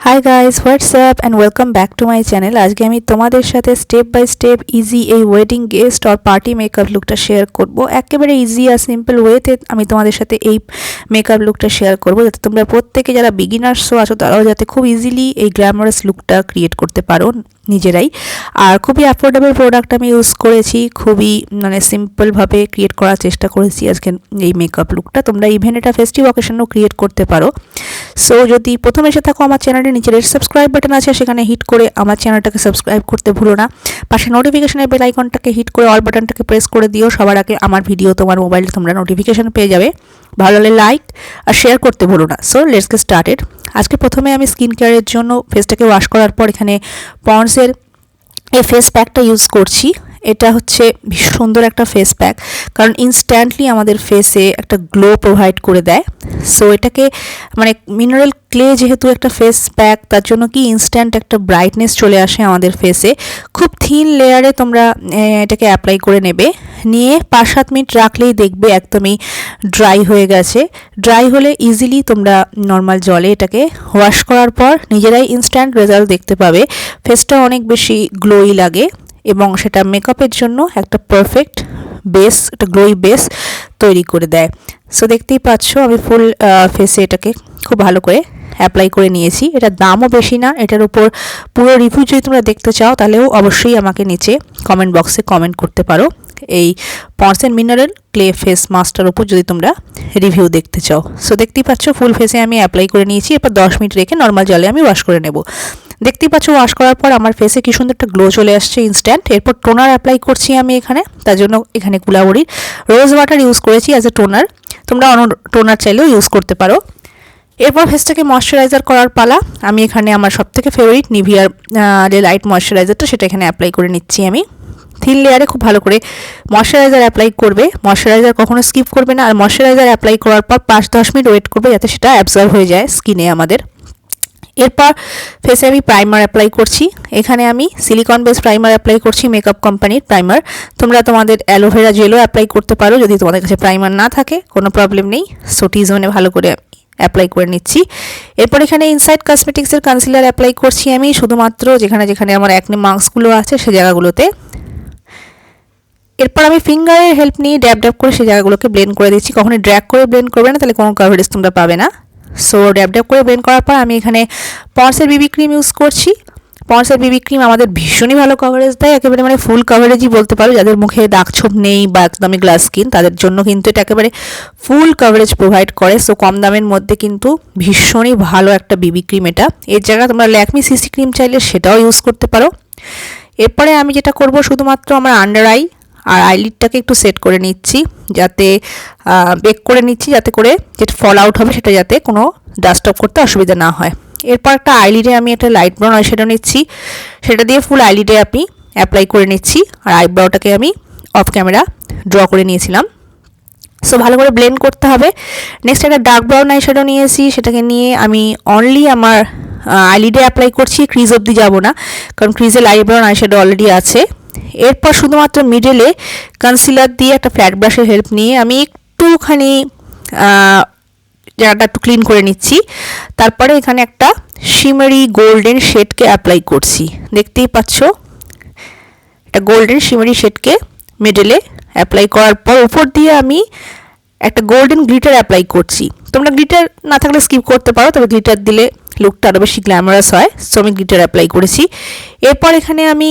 Hi guys, WhatsApp and welcome back to my channel. আজকে আমি তোমাদের সাথে স্টেপ বাই স্টেপ ইজি এই ওয়েডিং গেস্ট আর পার্টি মেকআপ লুকটা শেয়ার করব। একেবারে ইজি আর সিম্পল ওয়েতে আমি তোমাদের সাথে এই মেকআপ লুকটা শেয়ার করব, যাতে তোমরা প্রত্যেকে যারা বিগিনার্সও আছো তারাও যাতে খুব ইজিলি এই গ্ল্যামারাস লুকটা ক্রিয়েট করতে পারো নিজেরাই। আর খুবই অ্যাফোর্ডেবল প্রোডাক্ট আমি ইউজ করেছি, খুবই সিম্পলভাবে ক্রিয়েট করার চেষ্টা করেছি আজকে এই মেকআপ লুকটা। তোমরা ইভেন এটা ফেস্টিভ অকেশনেও ক্রিয়েট করতে পারো। সো যদি প্রথম এসে থাকো আমার চ্যানেলে, নিচে রেড সাবস্ক্রাইব বাটন আছে, সেখানে হিট করে আমার চ্যানেলটাকে সাবস্ক্রাইব করতে ভুলো না। পাশে নোটিফিকেশনের বেল আইকনটাকে হিট করে অল বাটনটাকে প্রেস করে দিও, সবার আগে আমার ভিডিও তোমার মোবাইলে তোমরা নোটিফিকেশন পেয়ে যাবে। ভালো লাগলে লাইক আর শেয়ার করতে ভুলো না। So let's get started. আজকে প্রথমে আমি স্কিন কেয়ারের জন্য ফেসটাকে ওয়াশ করার পর এখানে পন্ডসের এই ফেস প্যাকটা ইউজ করছি। এটা হচ্ছে ভীষণ সুন্দর একটা ফেস প্যাক, কারণ ইনস্ট্যান্টলি আমাদের ফেসে একটা গ্লো প্রোভাইড করে দেয়। সো এটাকে মিনারেল ক্লে যেহেতু একটা ফেস প্যাক, তার জন্য কি ইনস্ট্যান্ট একটা ব্রাইটনেস চলে আসে আমাদের ফেসে। খুব থিন লেয়ারে তোমরা এটাকে অ্যাপ্লাই করে নেবে, নিয়ে 5-7 মিনিট রাখলেই দেখবে একদমই ড্রাই হয়ে গেছে। ড্রাই হলে ইজিলি তোমরা নর্মাল জলে এটাকে ওয়াশ করার পর নিজেরাই ইনস্ট্যান্ট রেজাল্ট দেখতে পাবে। ফেসটা অনেক বেশি গ্লোই লাগে এবং সেটা মেকআপের জন্য একটা পারফেক্ট বেস, একটা গ্লোই বেস তৈরি করে দেয়। সো দেখতেই পাচ্ছ আমি ফুল ফেসে এটাকে খুব ভালো করে অ্যাপ্লাই করে নিয়েছি। এটার দামও বেশি না। এটার উপর পুরো রিভিউ যদি তোমরা দেখতে চাও তাহলেও অবশ্যই আমাকে নিচে কমেন্ট বক্সে কমেন্ট করতে পারো। এই পন্ডসের মিনারেল ক্লে ফেস মাস্কটার উপর যদি তোমরা রিভিউ দেখতে চাও। সো দেখতেই পাচ্ছ ফুল ফেসে আমি অ্যাপ্লাই করে নিয়েছি। এরপর 10 মিনিট রেখে নর্মাল জলে আমি ওয়াশ করে নেব। দেখতেই পাচ্ছ ওয়াশ করার পর আমার ফেসে কি সুন্দর একটা গ্লো চলে আসছে ইনস্ট্যান্ট। এরপর টোনার অ্যাপ্লাই করছি আমি এখানে। তার জন্য এখানে কুলাবড়ির রোজ ওয়াটার ইউজ করেছি অ্যাজ এ টোনার। তোমরা অন্য টোনার চাইলেও ইউজ করতে পারো। এরপর ফেসটাকে ময়শ্চারাইজার করার পালা। আমি এখানে আমার সবথেকে ফেভারিট নিভিয়ার যে লাইট ময়শ্চারাইজারটা, সেটা এখানে অ্যাপ্লাই করে নিচ্ছি আমি। থিন লেয়ারে খুব ভালো করে ময়শ্চারাইজার অ্যাপ্লাই করবে। ময়শ্চারাইজার কখনো স্কিপ করবে না। আর ময়শ্চারাইজার অ্যাপ্লাই করার পর 5-10 মিনিট ওয়েট করবে যাতে সেটা অ্যাবজর্ব হয়ে যায় স্কিনে আমাদের। এরপর ফেসে আমি প্রাইমার অ্যাপ্লাই করছি। এখানে আমি সিলিকন বেস প্রাইমার অ্যাপ্লাই করছি, মেকআপ কোম্পানির প্রাইমার। তোমরা তোমাদের অ্যালোভেরা জেলও অ্যাপ্লাই করতে পারো যদি তোমাদের কাছে প্রাইমার না থাকে, কোনো প্রবলেম নেই। সো টি-জোনে ভালো করে অ্যাপ্লাই করে নিচ্ছি। এরপর এখানে ইনসাইড কসমেটিক্সের কনসিলার অ্যাপ্লাই করছি আমি, শুধুমাত্র যেখানে যেখানে আমার অ্যাকনে মার্কসগুলো আছে সে জায়গাগুলোতে। এরপর আমি ফিঙ্গারের হেল্প নিয়ে ড্যাব ড্যাব করে সেই জায়গাগুলোকে ব্লেন্ড করে দিচ্ছি। কখনোই ড্র্যাগ করে ব্লেন্ড করবে না, তাহলে কোনো কভারেজ তোমরা পাবে না। সো ড্যাব ড্যাব করে ব্লেন্ড করার পর আমি এখানে পন্ডসের বিবি ক্রিম ইউজ করছি। পন্ডসের বিবি ক্রিম আমাদের ভীষণই ভালো কভারেজ দেয়, একেবারে ফুল কভারেজই বলতে পারো। যাদের মুখে দাগ ছোপ নেই বা একদমই গ্লাস স্কিন, তাদের জন্য কিন্তু এটা একেবারে ফুল কভারেজ প্রোভাইড করে। সো কম দামের মধ্যে কিন্তু ভীষণই ভালো একটা বিবি ক্রিম এটা। এর জায়গায় তোমরা ল্যাকমি সিসি ক্রিম চাইলে সেটাও ইউজ করতে পারো। এরপরে আমি যেটা করব, শুধুমাত্র আমার আন্ডার আই আর আইলিডটাকে একটু সেট করে নিচ্ছি, যাতে বেক করে নিচ্ছি, যাতে করে যেটা ফল আউট হবে সেটা যাতে কোনো ডাস্ট অফ করতে অসুবিধা না হয়। এরপর একটা আইলিডে আমি একটা লাইট ব্রাউন আইশ্যাডো নিচ্ছি, সেটা দিয়ে ফুল আইলিডে আমি অ্যাপ্লাই করে নিচ্ছি। আর আইব্রাউটাকে আমি অফ ক্যামেরা ড্র করে নিয়েছিলাম। সো ভালো করে ব্লেন্ড করতে হবে। নেক্সট একটা ডার্ক ব্রাউন আইশ্যাডো নিয়েছি, সেটাকে নিয়ে আমি অনলি আমার আইলিডে অ্যাপ্লাই করছি, ক্রিজ অবধি যাব না, কারণ ক্রিজে লাইট ব্রাউন আইশ্যাডো অলরেডি আছে। এরপর শুধুমাত্র মিডলে কনসিলার দিয়ে একটা ফ্ল্যাট ব্রাশের হেল্প নিয়ে আমি একটুখানি জায়গাটা একটু ক্লিন করে নিচ্ছি। তারপরে এখানে একটা শিমারি গোল্ডেন শেডকে অ্যাপ্লাই করছি। দেখতেই পাচ্ছ একটা গোল্ডেন শিমারি শেডকে মিডলে অ্যাপ্লাই করার পর উপর দিয়ে আমি একটা গোল্ডেন গ্লিটার অ্যাপ্লাই করছি। তোমরা গ্লিটার না থাকলে স্কিপ করতে পারো, তবে গ্লিটার দিলে লুকটা আরও বেশি গ্ল্যামারাস হয়। সো আমি গ্লিটার অ্যাপ্লাই করেছি। এরপর এখানে আমি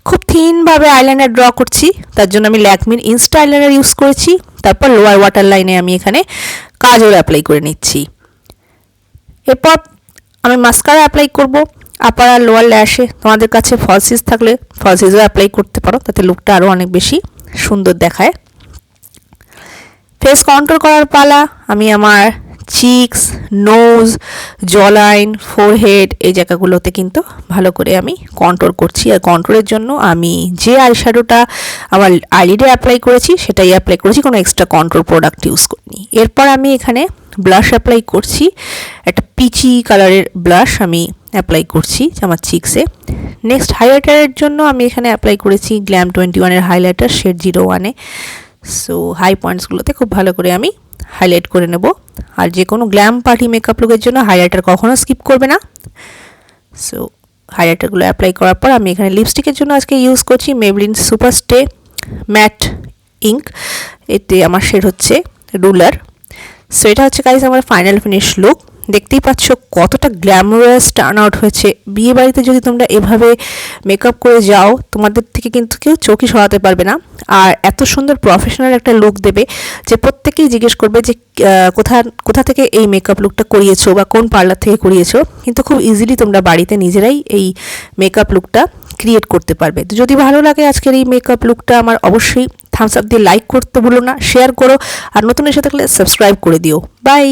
খুব থিনভাবে আইলাইনার ড্র করছি। তার জন্য আমি ল্যাকমির ইনস্টা আইলাইনার ইউজ করেছি। তারপর লোয়ার ওয়াটার লাইনে আমি এখানে কাজল অ্যাপ্লাই করে নিচ্ছি। এরপর আমি মাস্কারা অ্যাপ্লাই করব। আপার আর লোয়ার ল্যাশে তোমাদের কাছে ফলসিস থাকলে ফলসিসও অ্যাপ্লাই করতে পারো, তাতে লুকটা আরও অনেক বেশি সুন্দর দেখায়। ফেস কন্ট্রোল করার পালা। আমি আমার চিকস, নোজ, জলাইন, ফোরহেড এই জায়গাগুলোতে কিন্তু ভালো করে আমি কন্ট্রোল করছি। আর কন্ট্রোলের জন্য আমি যে আইশ্যাডোটা আমার আইলিডে অ্যাপ্লাই করেছি সেটাই অ্যাপ্লাই করেছি, কোনো এক্সট্রা কন্ট্রোল প্রোডাক্ট ইউজ করিনি। এরপর আমি এখানে ব্লাশ অ্যাপ্লাই করছি। একটা পিচি কালারের ব্লাশ আমি অ্যাপ্লাই করছি আমার চিকসে। নেক্সট হাইলাইটারের জন্য আমি এখানে অ্যাপ্লাই করেছি গ্ল্যাম 21-এর হাইলাইটার শেড 01-এ। সো হাই পয়েন্টসগুলোতে খুব ভালো করে আমি হাইলাইট করে নেব। আর যে কোনো গ্ল্যাম পার্টি মেকআপ লুকের জন্য হাইলাইটার কখনো স্কিপ করবে না। সো হাইলাইটারগুলো অ্যাপ্লাই করার পর আমি এখানে লিপস্টিকের জন্য আজকে ইউজ করছি Maybelline super stay mat ink. এতে আমার শেড হচ্ছে রুলার। সো এটা হচ্ছে গাইস আমার ফাইনাল ফিনিশ লুক। দেখতেই পাচ্ছ কতটা গ্ল্যামারাস টার্ন আউট হয়েছে। বিয়ে বাড়িতে যদি তোমরা এভাবে মেকআপ করে যাও তোমাদের থেকে কিন্তু কেউ চোখই সরাতে পারবে না, আর এত সুন্দর প্রফেশনাল একটা লুক দেবে যে প্রত্যেকেই জিজ্ঞেস করবে যে কোথা থেকে এই মেকআপ লুকটা করিয়েছো বা কোন পার্লার থেকে করিয়েছো। কিন্তু খুব ইজিলি তোমরা বাড়িতে নিজেরাই এই মেকআপ লুকটা ক্রিয়েট করতে পারবে। তো যদি ভালো লাগে আজকের এই মেকআপ লুকটা আমার অবশ্যই থামস আপ দিয়ে লাইক করতে ভুলো না, শেয়ার করো, আর নতুন এসে থাকলে সাবস্ক্রাইব করে দিও। বাই।